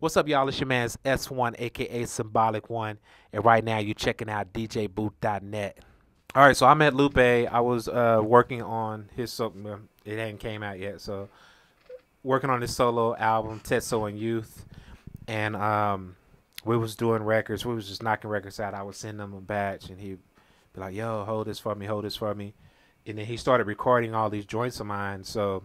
What's up, y'all? It's your man's S1, aka Symbolyc One, and right now you're checking out DJBooth.net. All right, so I met Lupe. I was working on his it hadn't came out yet, so working on his solo album, Tetsuo Youth, and we was doing records. We was just knocking records out. I would send him a batch, and he'd be like, "Yo, hold this for me, hold this for me," and then he started recording all these joints of mine. So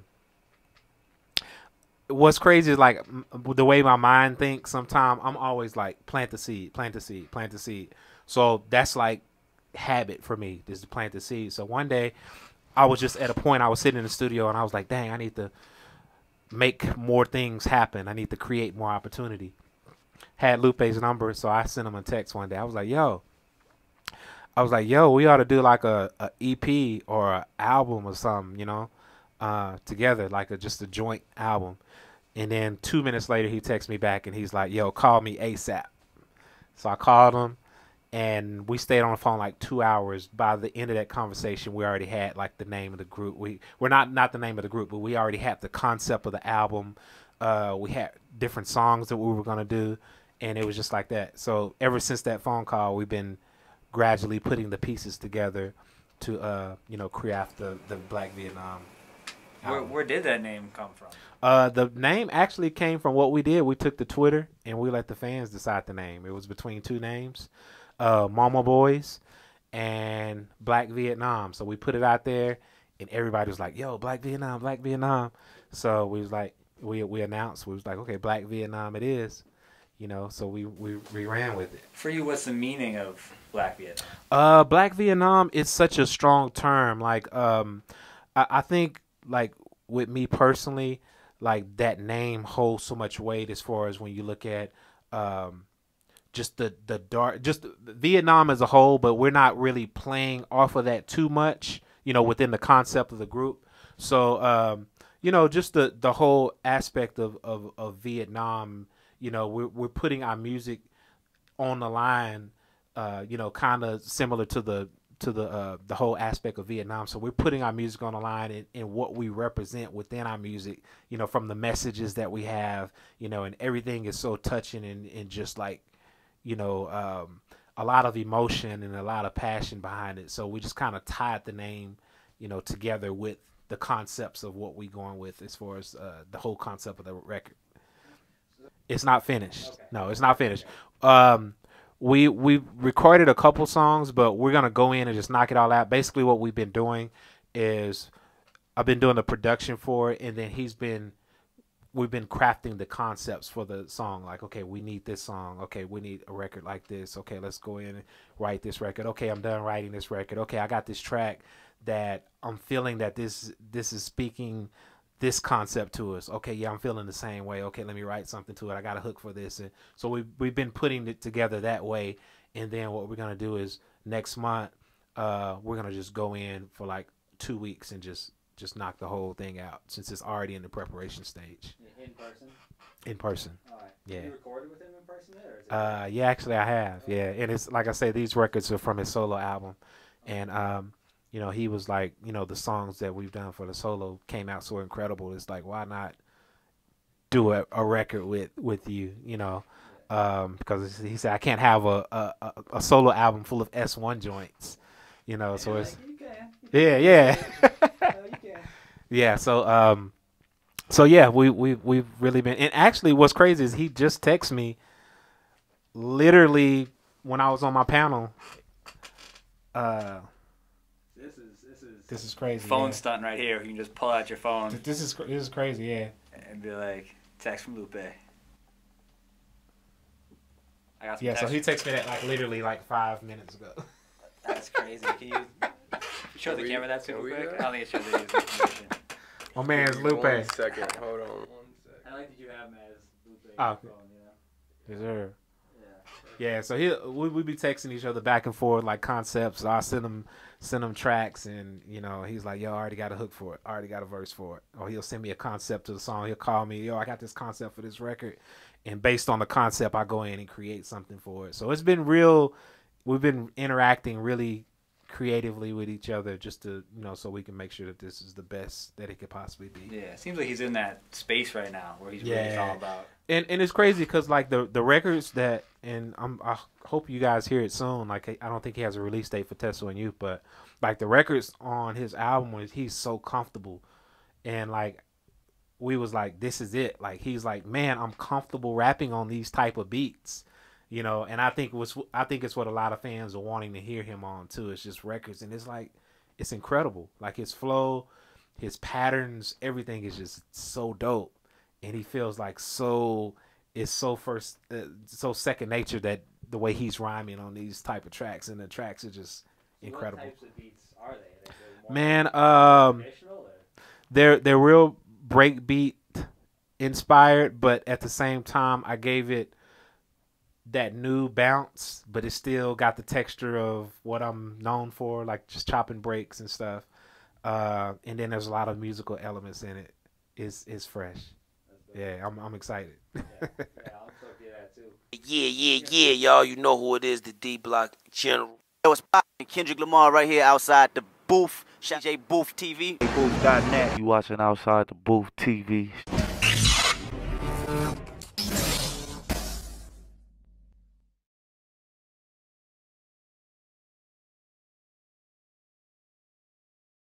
what's crazy is like the way my mind thinks. Sometimes I'm always like plant the seed, plant the seed, plant the seed. So that's like habit for me is to plant the seed. So one day I was just at a point. I was sitting in the studio and I was like, dang, I need to make more things happen. I need to create more opportunity. Had Lupe's number, so I sent him a text one day. I was like, yo, we ought to do like a EP or an album or something, together, like just a joint album. And then 2 minutes later, he texts me back and he's like, yo, call me ASAP. So I called him and we stayed on the phone like 2 hours. By the end of that conversation, we already had like the name of the group. We're not the name of the group, but we already had the concept of the album. We had different songs that we were going to do. And it was just like that. So ever since that phone call, we've been gradually putting the pieces together to, craft the Black Vietnam album. Where did that name come from? The name actually came from what we did. We took to Twitter and we let the fans decide the name. It was between two names, Mama Boys and Black Vietnam. So we put it out there and everybody was like, yo, Black Vietnam, Black Vietnam. So we was like, we announced, we was like, okay, Black Vietnam it is. So we ran with it. For you, what's the meaning of Black Vietnam? Black Vietnam is such a strong term. Like, I think, like, with me personally, like, that name holds so much weight as far as when you look at just the dark, just Vietnam as a whole, but we're not really playing off of that too much, within the concept of the group. So, just the whole aspect of Vietnam, we're putting our music on the line, kind of similar to the whole aspect of Vietnam. So we're putting our music on the line and what we represent within our music, from the messages that we have, and everything is so touching and just like, a lot of emotion and a lot of passion behind it. So we just kind of tied the name, together with the concepts of what we going with as far as the whole concept of the record. It's not finished. Okay. No, it's not finished. We recorded a couple songs, but we're gonna go in and just knock it all out. Basically, what we've been doing is I've been doing the production for it, and then we've been crafting the concepts for the song. Like, okay, we need this song. Okay, we need a record like this. Okay, let's go in and write this record. Okay, I'm done writing this record. Okay, I got this track that I'm feeling that this is speaking this concept to us. Okay, yeah, I'm feeling the same way. Okay, let me write something to it. I got a hook for this. And so we've been putting it together that way. And then what we're gonna do is next month, we're gonna just go in for like 2 weeks and just knock the whole thing out since it's already in the preparation stage. In person? In person. All right. Yeah. Have you recorded with him in person yet? Or is it yeah, actually I have. Yeah, and it's like I say, these records are from his solo album, and he was like, the songs that we've done for the solo came out so incredible. It's like, why not do a record with you, because he said I can't have a solo album full of S1 joints, so it's you can. yeah. You can. Yeah, so yeah, we've really been, and actually what's crazy is he just texted me literally when I was on my panel. This is crazy. Phone stunt right here. You can just pull out your phone. This is crazy, yeah. And be like, text from Lupe. I got some Yeah, text. so he texted me that like literally like 5 minutes ago. That's crazy. Can you show the camera that too real quick? I don't think it shows the information. My man's Lupe. 1 second. Hold on 1 second. I like that you have him as Lupe. Oh. Phone, Yes, sir. Yeah. Yeah, so we be texting each other back and forth like concepts. So I send him tracks, and he's like, yo, I already got a hook for it. I already got a verse for it. Or he'll send me a concept to the song. He'll call me, yo, I got this concept for this record, and based on the concept, I go in and create something for it. So it's been real. We've been interacting really creatively with each other, just to so we can make sure that this is the best that it could possibly be. Yeah, it seems like he's in that space right now where he's really all about. And it's crazy because like the records that, and I hope you guys hear it soon. Like I don't think he has a release date for Tetsuo Youth, but like the records on his album, he's so comfortable, and like we was like, this is it. Like he's like, man, I'm comfortable rapping on these type of beats. And I think it's what a lot of fans are wanting to hear him on too. It's just records, and it's like, it's incredible. Like his flow, his patterns, everything is just so dope, and he feels like so second nature, that the way he's rhyming on these type of tracks, and the tracks are just incredible. What types of beats are they? Man, Traditional, or? they're real breakbeat inspired, but at the same time, I gave it that new bounce, but it still got the texture of what I'm known for, like just chopping breaks and stuff. And then there's a lot of musical elements in it. It's fresh. Yeah, I'm excited. Yeah, I'm so good at that too. Yeah, y'all. You know who it is, the D Block General. Yo, it's poppin'. Kendrick Lamar right here outside the booth. DJ Booth TV. Booth.net. You watching Outside the Booth TV.